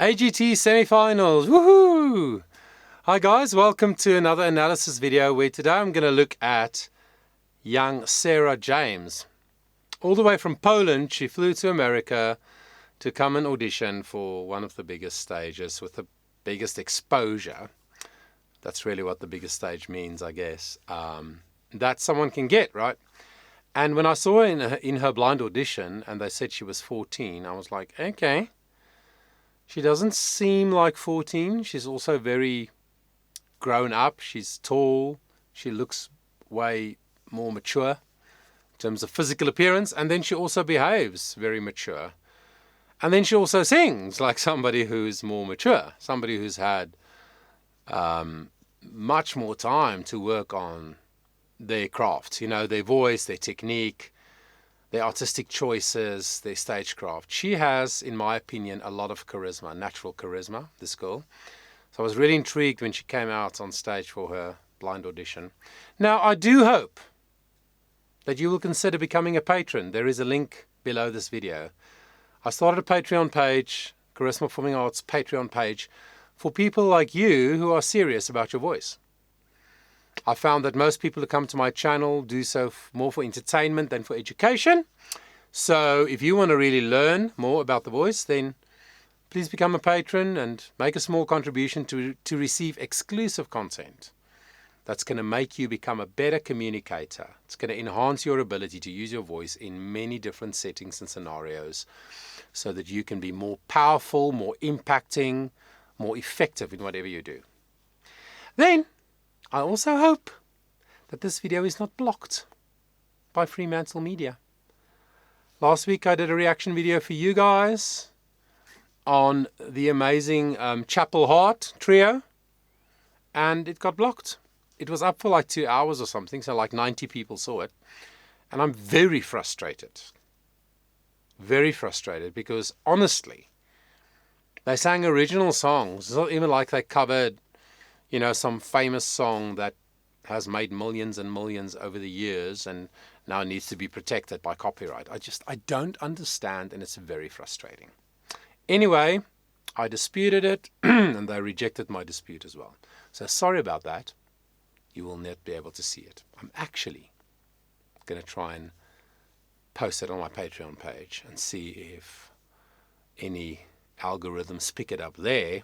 AGT semi-finals, woohoo! Hi guys, welcome to another analysis video where today I'm going to look at young Sara James. All the way from Poland, she flew to America to come and audition for one of the biggest stages with the biggest exposure. That's really what the biggest stage means, I guess. That someone can get, right? And when I saw her in her blind audition and they said she was 14, I was like, okay. She doesn't seem like 14. She's also very grown up. She's tall. She looks way more mature in terms of physical appearance. And then she also behaves very mature. And then she also sings like somebody who's more mature, somebody who's had much more time to work on their craft, you know, their voice, their technique, their artistic choices, their stagecraft. She has, in my opinion, a lot of charisma, natural charisma, this girl. So I was really intrigued when she came out on stage for her blind audition. Now, I do hope that you will consider becoming a patron. There is a link below this video. I started a Patreon page, Charisma Performing Arts Patreon page, for people like you who are serious about your voice. I found that most people who come to my channel do so more for entertainment than for education. So if you want to really learn more about the voice, then please become a patron and make a small contribution to receive exclusive content. That's going to make you become a better communicator. It's going to enhance your ability to use your voice in many different settings and scenarios so that you can be more powerful, more impacting, more effective in whatever you do. Then, I also hope that this video is not blocked by Fremantle Media. Last week I did a reaction video for you guys on the amazing Chapel Heart trio, and it got blocked. It was up for like 2 hours or something, so like 90 people saw it. And I'm very frustrated. Very frustrated because honestly, they sang original songs. It's not even like they covered, you know, some famous song that has made millions and millions over the years and now needs to be protected by copyright. I don't understand, and it's very frustrating. Anyway, I disputed it and they rejected my dispute as well. So sorry about that. You will not be able to see it. I'm actually going to try and post it on my Patreon page and see if any algorithms pick it up there.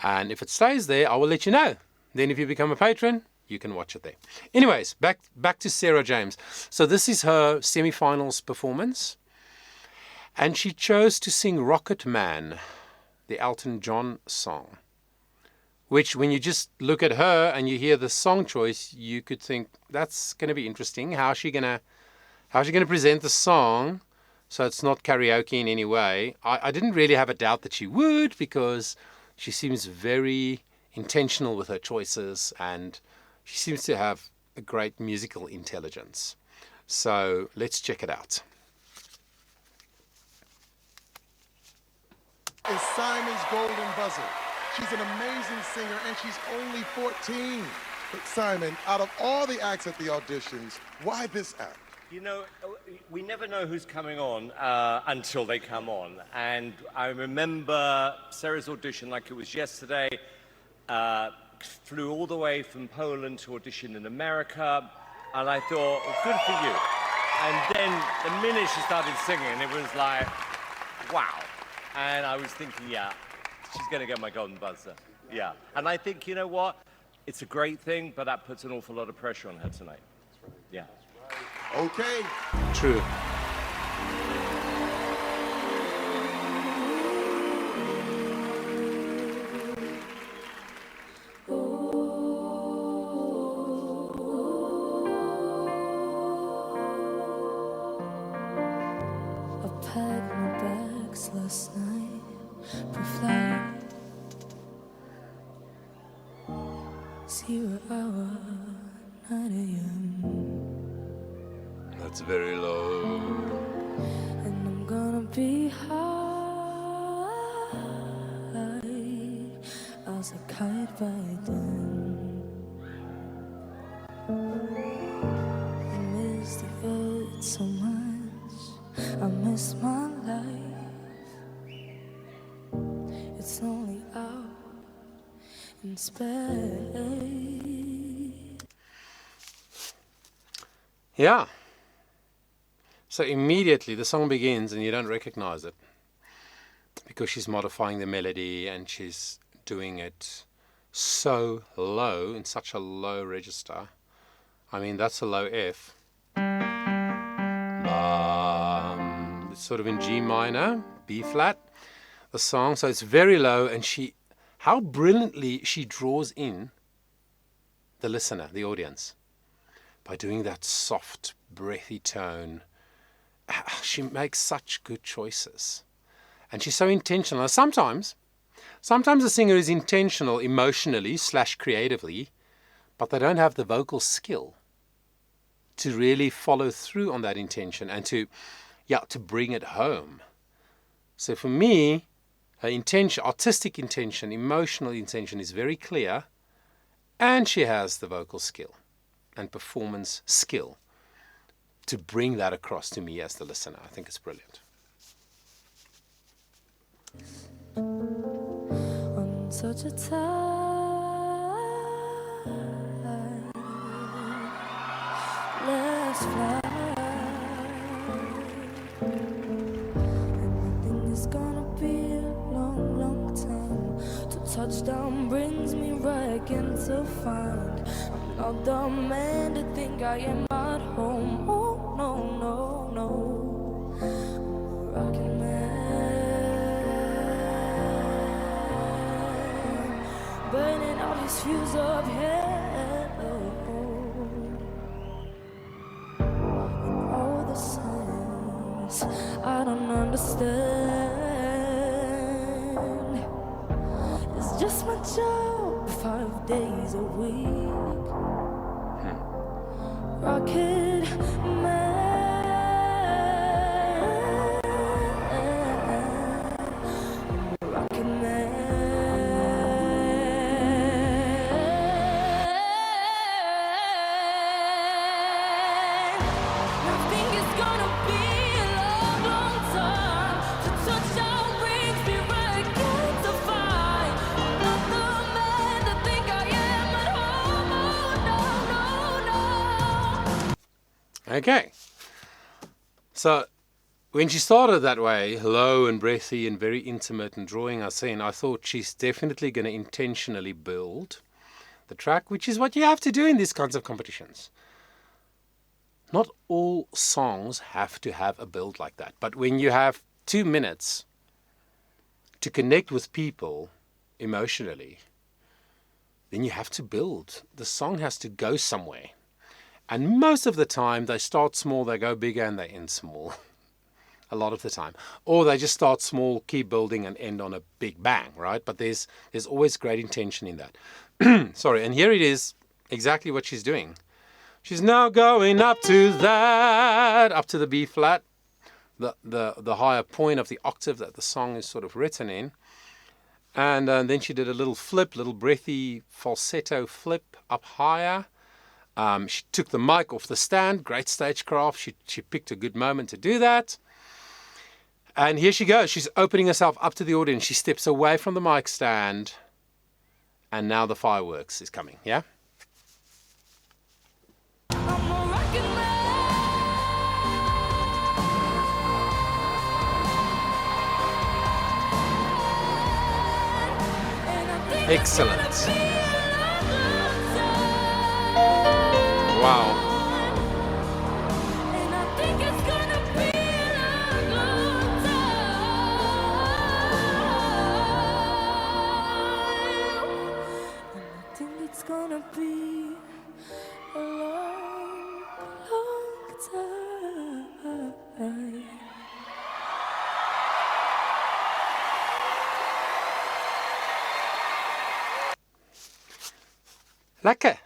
And if it stays there, I will let you know. Then if you become a patron, you can watch it there. Anyways, back to Sara James. So this is her semi-finals performance. And she chose to sing Rocket Man, the Elton John song. Which when you just look at her and you hear the song choice, you could think that's going to be interesting. How's she going to present the song so it's not karaoke in any way? I didn't really have a doubt that she would, because she seems very intentional with her choices and she seems to have a great musical intelligence. So let's check it out. Is Simon's golden buzzer. She's an amazing singer and she's only 14. But Simon, out of all the acts at the auditions, why this act? You know, we never know who's coming on until they come on. And I remember Sara's audition like it was yesterday. Flew all the way from Poland to audition in America. And I thought, well, good for you. And then the minute she started singing, it was like, wow. And I was thinking, yeah, she's going to get my golden buzzer. Yeah. And I think, you know what? It's a great thing, but that puts an awful lot of pressure on her tonight. Yeah. Okay. True. I packed my bags last night for flight 0 hour 9 a.m. That's very low. And I'm gonna be high as a kite by then. I miss the earth so much, I miss my life. It's space. Yeah. So immediately the song begins and you don't recognize it because she's modifying the melody and she's doing it so low, in such a low register. I mean, that's a low F. It's sort of in G minor, B flat, the song. So it's very low, and how brilliantly she draws in the listener, the audience, by doing that soft, breathy tone. She makes such good choices. And she's so intentional. Sometimes a singer is intentional emotionally / creatively, but they don't have the vocal skill to really follow through on that intention and to bring it home. So for me, her intention, artistic intention, emotional intention is very clear, and she has the vocal skill and performance skill to bring that across to me as the listener. I think it's brilliant. On such a tireless flight, and it's gonna be a long, long time till touchdown brings me right again to find I'm not the man to think I am at home. Oh no, no, no, I'm a rocking man, burning all these fuse up here. And all the signs I don't understand. It's just my job 5 days a week. Rocket man, rocket man. I think it's gonna be a long, long time to touchdown brings me right again to find I'm not the man to think I am at home. Oh no, no, no. Okay. So when she started that way, low and breathy and very intimate and drawing us in, I thought she's definitely going to intentionally build the track, which is what you have to do in these kinds of competitions. Not all songs have to have a build like that. But when you have 2 minutes to connect with people emotionally, then you have to build. The song has to go somewhere. And most of the time, they start small, they go bigger, and they end small. A lot of the time. Or they just start small, keep building, and end on a big bang, right? But there's always great intention in that. Sorry, and here it is, exactly what she's doing. She's now going up to the B flat, the higher point of the octave that the song is sort of written in. And then she did a little flip, little breathy falsetto flip up higher. She took the mic off the stand, great stagecraft. She picked a good moment to do that. And here she goes. She's opening herself up to the audience. She steps away from the mic stand. And now the fireworks is coming, yeah? I'm a rocket man. Excellent. Wow. And I think it's gonna be a long, long time. And I think it's gonna be a long, long time. Lekker,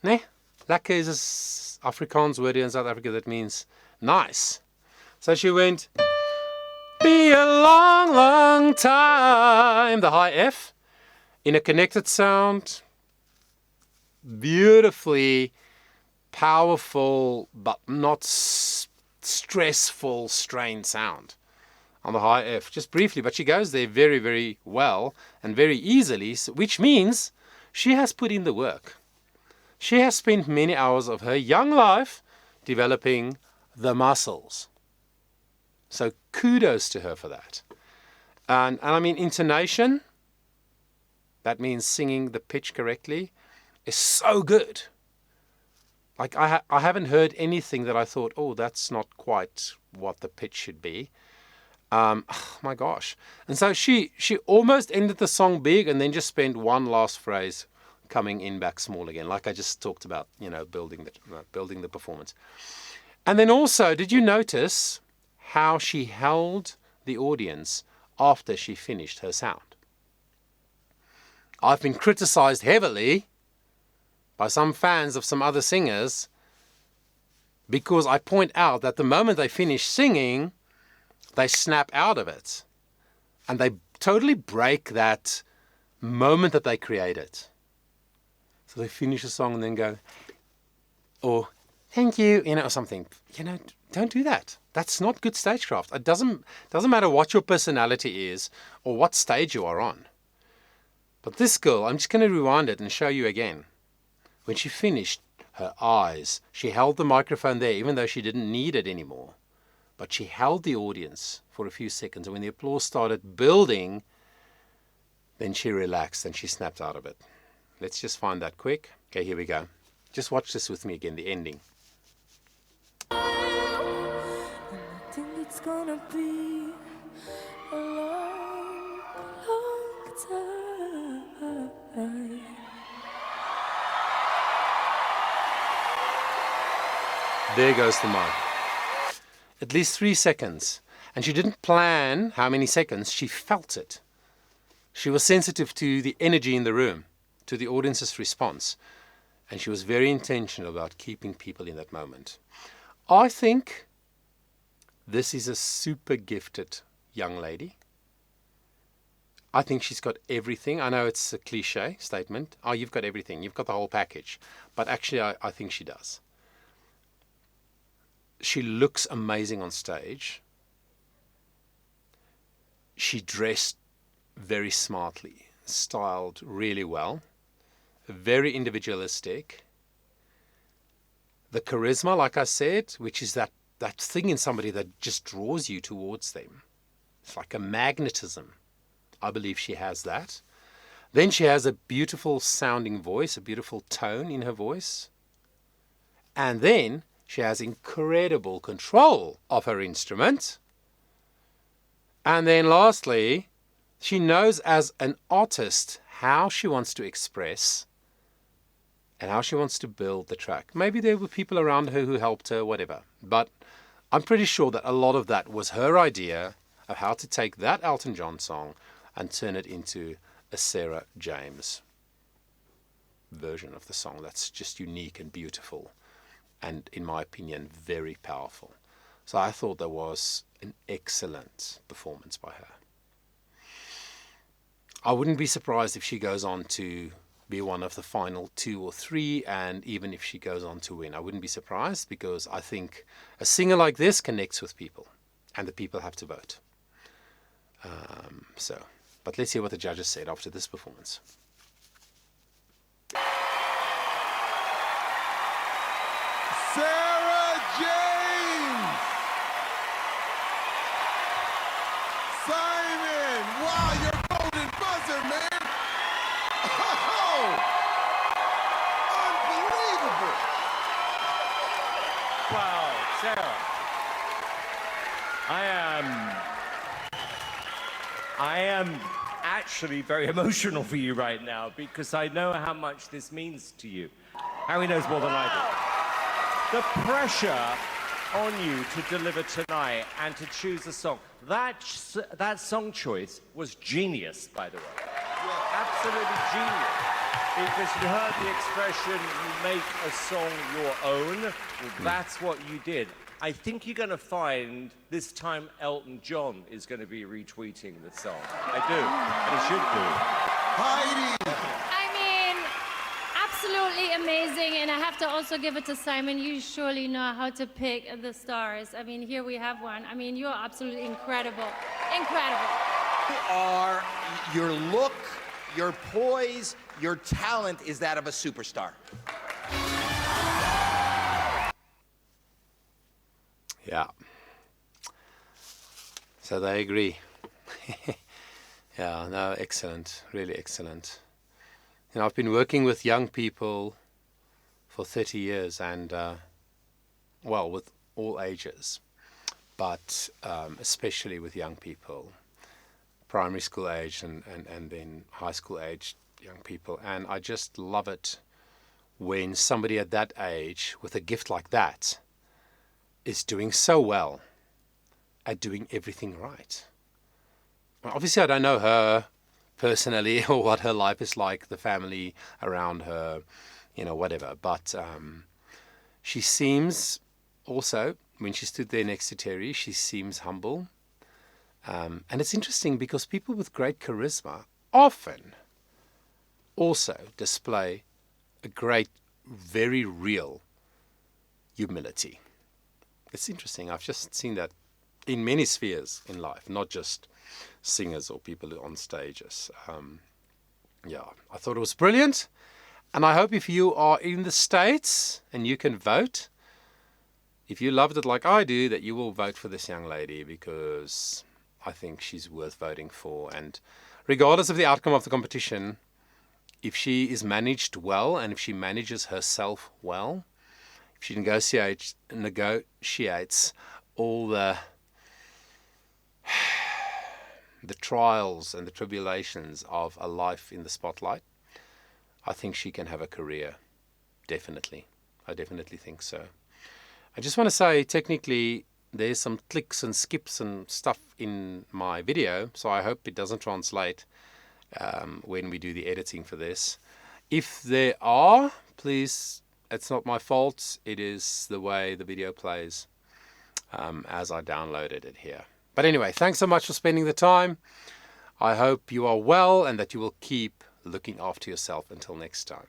né? Lekker is an Afrikaans word here in South Africa that means nice. So she went, be a long, long time, the high F, in a connected sound, beautifully powerful, but not stressful, strained sound on the high F, just briefly, but she goes there very, very well and very easily, which means She has put in the work. She has spent many hours of her young life developing the muscles. So kudos to her for that. And I mean, intonation, that means singing the pitch correctly, is so good. Like I haven't heard anything that I thought, oh, that's not quite what the pitch should be. Oh my gosh. And so she almost ended the song big and then just spent one last phrase coming in back small again, like I just talked about, building the performance. And then also, did you notice how she held the audience after she finished her sound? I've been criticized heavily by some fans of some other singers because I point out that the moment they finish singing, they snap out of it and they totally break that moment that they created. So they finish a song and then go, or thank you, or something. Don't do that. That's not good stagecraft. It doesn't matter what your personality is or what stage you are on. But this girl, I'm just going to rewind it and show you again. When she finished, her eyes, she held the microphone there, even though she didn't need it anymore. But she held the audience for a few seconds. And when the applause started building, then she relaxed and she snapped out of it. Let's just find that quick. Okay, here we go. Just watch this with me again, the ending. I think it's gonna be a long, long time. There goes the mic. At least 3 seconds. And she didn't plan how many seconds, she felt it. She was sensitive to the energy in the room, to the audience's response. And she was very intentional about keeping people in that moment. I think this is a super gifted young lady. I think she's got everything. I know it's a cliche statement. Oh, you've got everything. You've got the whole package. But actually, I think she does. She looks amazing on stage. She dressed very smartly, styled really well, very individualistic. The charisma, like I said, which is that thing in somebody that just draws you towards them. It's like a magnetism. I believe she has that. Then she has a beautiful sounding voice, a beautiful tone in her voice. And then she has incredible control of her instrument. And then lastly, she knows as an artist how she wants to express and how she wants to build the track. Maybe there were people around her who helped her, whatever. But I'm pretty sure that a lot of that was her idea of how to take that Elton John song and turn it into a Sarah James version of the song that's just unique and beautiful. And in my opinion, very powerful. So I thought that was an excellent performance by her. I wouldn't be surprised if she goes on to be one of the final 2 or 3, and even if she goes on to win. I wouldn't be surprised because I think a singer like this connects with people, and the people have to vote. But let's hear what the judges said after this performance. Sara James! Simon! Wow, your golden buzzer, man! Oh! Unbelievable! Wow, Sarah. I am actually very emotional for you right now because I know how much this means to you. Harry knows more than I do. The pressure on you to deliver tonight and to choose a song. That song choice was genius, by the way. Yeah, absolutely genius. Because you heard the expression, you make a song your own. Well, that's what you did. I think you're going to find this time Elton John is going to be retweeting the song. I do. And he should do. Heidi! I mean, absolutely amazing. And I have to also give it to Simon. You surely know how to pick the stars. I mean, here we have one. I mean, you're absolutely incredible. Incredible. Your look, your poise, your talent is that of a superstar. Yeah. So they agree. Yeah, no, excellent, really excellent. You know, I've been working with young people for 30 years and, well, with all ages, but especially with young people, primary school age and then high school age young people. And I just love it when somebody at that age with a gift like that is doing so well at doing everything right. Obviously, I don't know her personally or what her life is like, the family around her, you know, whatever. But she seems also, when she stood there next to Terry, she seems humble. And it's interesting because people with great charisma often also display a great, very real humility. It's interesting. I've just seen that in many spheres in life, not just singers or people on stages. Yeah, I thought it was brilliant. And I hope if you are in the States and you can vote, if you loved it like I do, that you will vote for this young lady, because I think she's worth voting for. And regardless of the outcome of the competition, if she is managed well and if she manages herself well, if she negotiates all the trials and the tribulations of a life in the spotlight, I think she can have a career. Definitely. I definitely think so. I just want to say, technically, there's some clicks and skips and stuff in my video, so I hope it doesn't translate when we do the editing for this. If there are, please, it's not my fault. It is the way the video plays as I downloaded it here. But anyway, thanks so much for spending the time. I hope you are well and that you will keep looking after yourself until next time.